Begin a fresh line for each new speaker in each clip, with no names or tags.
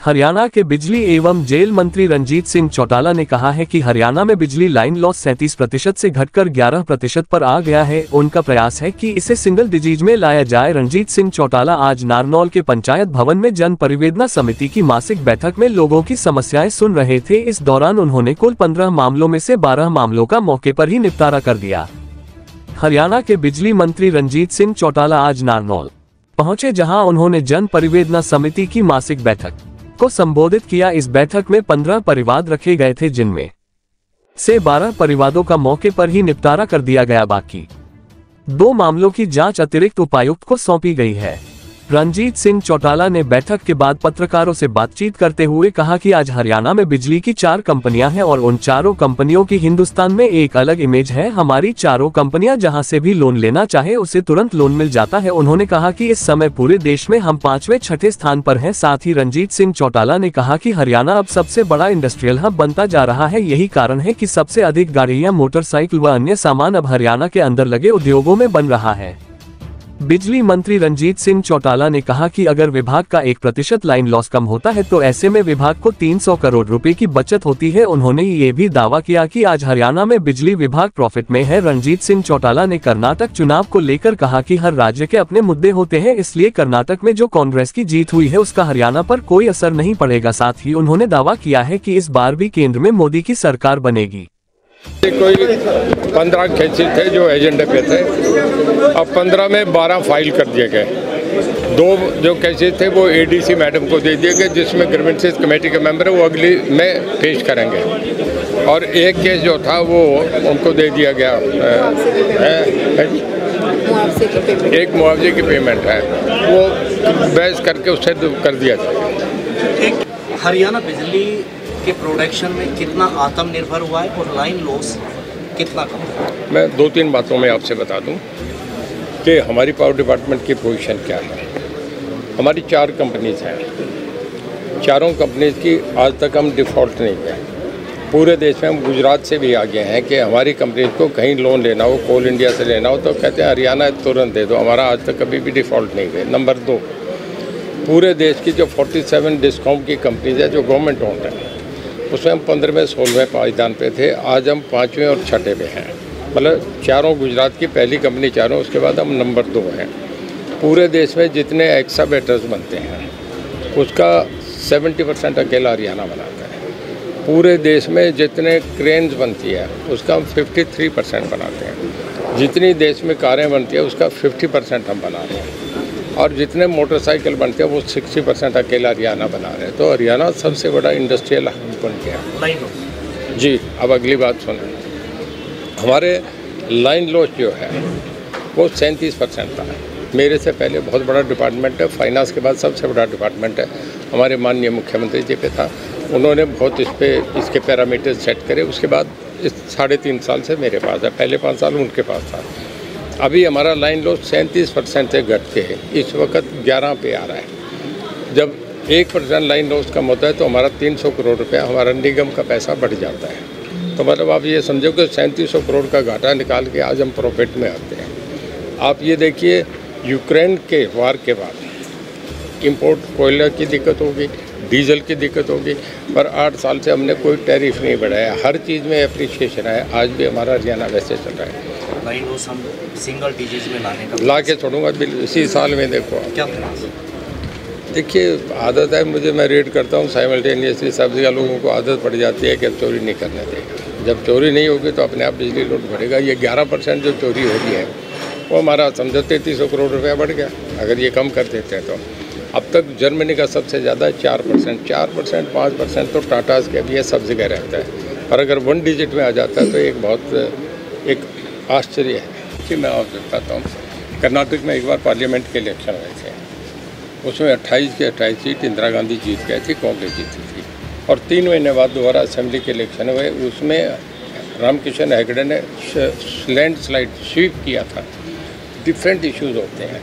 हरियाणा के बिजली एवं जेल मंत्री रणजीत सिंह चौटाला ने कहा है कि हरियाणा में बिजली लाइन लॉस 37% से घटकर 11% पर आ गया है। उनका प्रयास है कि इसे सिंगल डिजिट में लाया जाए। रणजीत सिंह चौटाला आज नारनौल के पंचायत भवन में जन परिवेदना समिति की मासिक बैठक में लोगों की समस्याएं सुन रहे थे। इस दौरान उन्होंने कुल 15 मामलों में से 12 मामलों का मौके पर ही निपटारा कर दिया। हरियाणा के बिजली मंत्री रणजीत सिंह चौटाला आज नारनौल पहुंचे, जहां उन्होंने जन परिवेदना समिति की मासिक बैठक को संबोधित किया। इस बैठक में 15 परिवाद रखे गए थे, जिनमें से 12 परिवादों का मौके पर ही निपटारा कर दिया गया। बाकी 2 मामलों की जांच अतिरिक्त उपायुक्त को सौंपी गई है। रणजीत सिंह चौटाला ने बैठक के बाद पत्रकारों से बातचीत करते हुए कहा कि आज हरियाणा में बिजली की 4 कंपनियां हैं और उन चारों कंपनियों की हिंदुस्तान में एक अलग इमेज है। हमारी चारों कंपनियां जहां से भी लोन लेना चाहे उसे तुरंत लोन मिल जाता है। उन्होंने कहा कि इस समय पूरे देश में हम 5वें-6ठे स्थान पर हैं। साथ ही रणजीत सिंह चौटाला ने कहा कि हरियाणा अब सबसे बड़ा इंडस्ट्रियल हब बनता जा रहा है। यही कारण है कि सबसे अधिक गाड़ियां, मोटरसाइकिल व अन्य सामान अब हरियाणा के अंदर लगे उद्योगों में बन रहा है। बिजली मंत्री रणजीत सिंह चौटाला ने कहा कि अगर विभाग का 1% लाइन लॉस कम होता है तो ऐसे में विभाग को 300 करोड़ रुपए की बचत होती है। उन्होंने ये भी दावा किया कि आज हरियाणा में बिजली विभाग प्रॉफिट में है। रणजीत सिंह चौटाला ने कर्नाटक चुनाव को लेकर कहा कि हर राज्य के अपने मुद्दे होते हैं, इसलिए कर्नाटक में जो कांग्रेस की जीत हुई है उसका हरियाणा पर कोई असर नहीं पड़ेगा। साथ ही उन्होंने दावा किया है कि इस बार भी केंद्र में मोदी की सरकार बनेगी।
कोई 15 केसेस थे जो एजेंडे पे थे, अब 15 में 12 फाइल कर दिए गए। 2 जो केसेस थे वो एडीसी मैडम को दे दिए गए, जिसमें ग्रीवेंसेस कमेटी के मेंबर है वो अगली में पेश करेंगे। और एक केस जो था वो उनको दे दिया गया, एक मुआवजे की पेमेंट है, वो बहस करके उससे कर दिया जाएगा।
हरियाणा बिजली के प्रोडक्शन में कितना आत्मनिर्भर हुआ है और लाइन लॉस कितना कम हुआ?
मैं 2-3 बातों में आपसे बता दूं कि हमारी पावर डिपार्टमेंट की पोजीशन क्या है। हमारी 4 कंपनीज हैं, चारों कंपनीज की आज तक हम डिफ़ॉल्ट नहीं गए। पूरे देश में हम गुजरात से भी आगे हैं कि हमारी कंपनीज को कहीं लोन लेना हो, कोल इंडिया से लेना हो तो कहते हैं हरियाणा तुरंत दे दो। हमारा आज तक कभी भी डिफ़ॉल्ट नहीं गए। नंबर 2, पूरे देश की जो 47 डिस्कॉम की कंपनीज है जो गवर्नमेंट ओन्ड है, उसमें हम 15वें 16वें पायदान पे थे। आज हम 5वें और 6ठे पे हैं। मतलब चारों गुजरात की पहली कंपनी चारों, उसके बाद हम नंबर 2 हैं। पूरे देश में जितने एक्सावेटर्स बनते हैं उसका 70% अकेला हरियाणा बनाता है। पूरे देश में जितने क्रेन्स बनती है उसका हम 53% बनाते हैं। जितनी देश में कारें बनती है उसका 50% हम बना रहे हैं। और जितने मोटरसाइकिल बनते हैं वो 60% अकेला हरियाणा बना रहे हैं। तो हरियाणा सबसे बड़ा इंडस्ट्रियल हब बन गया। जी, अब अगली बात सुनें। हमारे लाइन लॉस जो है वो 37% था। मेरे से पहले बहुत बड़ा डिपार्टमेंट है, फाइनेंस के बाद सबसे बड़ा डिपार्टमेंट है, हमारे माननीय मुख्यमंत्री जी पे था। उन्होंने बहुत इसके पैरामीटर सेट करे। उसके बाद इस 3.5 साल से मेरे पास है, पहले 5 साल उनके पास था। अभी हमारा लाइन लॉस 37% से घट के इस वक्त 11 पे आ रहा है। जब 1% लाइन लॉस कम होता है तो हमारा 300 करोड़ रुपया हमारा निगम का पैसा बढ़ जाता है। तो मतलब आप ये समझो कि 3700 करोड़ का घाटा निकाल के आज हम प्रॉफिट में आते हैं। आप ये देखिए, यूक्रेन के वार के बाद इंपोर्ट कोयला की दिक्कत होगी, डीजल की दिक्कत होगी, पर 8 साल से हमने कोई टैरिफ नहीं बढ़ाया। हर चीज़ में एप्रिशिएशन है। आज भी हमारा हरियाणा वैसे चल रहा है।
लाइन लॉस हम सिंगल डिजिट में लाने का
ला के छोड़ूंगा इसी साल में। देखो
क्या
देखिए, आदत है मुझे, मैं रेड करता हूँ साइमल्टेनियसली। सब जगह लोगों को आदत पड़ जाती है कि अब चोरी नहीं करने देगा। जब चोरी नहीं होगी तो अपने आप बिजली लोड बढ़ेगा। ये 11% जो चोरी हो रही है वो हमारा समझो 3300 करोड़ रुपया बढ़ गया। अगर ये कम कर देते हैं तो अब तक जर्मनी का सबसे ज़्यादा 4%, 5% तो टाटास के भी ये सब जगह रहता है। और अगर 1 डिजिट में आ जाता है तो एक बहुत एक आश्चर्य है कि मैं आपको बताता हूँ। कर्नाटक में एक बार पार्लियामेंट के इलेक्शन हुए थे, उसमें 28 के 28 सीट इंदिरा गांधी जीत गए थे, कांग्रेस जीती थी। और 3 महीने बाद दोबारा असेंबली के इलेक्शन हुए, उसमें रामकिशन हेगड़े ने लैंडस्लाइड स्वीप किया था। डिफरेंट इश्यूज होते हैं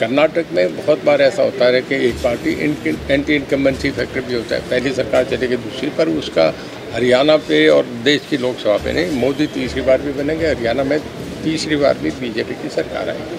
कर्नाटक में। बहुत बार ऐसा होता है कि एक पार्टी एंटी इनकम्बेंसी फैक्टर भी होता है, पहली सरकार चलेगी दूसरी पर, उसका हरियाणा पे और देश की लोकसभा पे नहीं। मोदी तीसरी बार भी बनेंगे, हरियाणा में तीसरी बार भी बीजेपी की सरकार आएगी।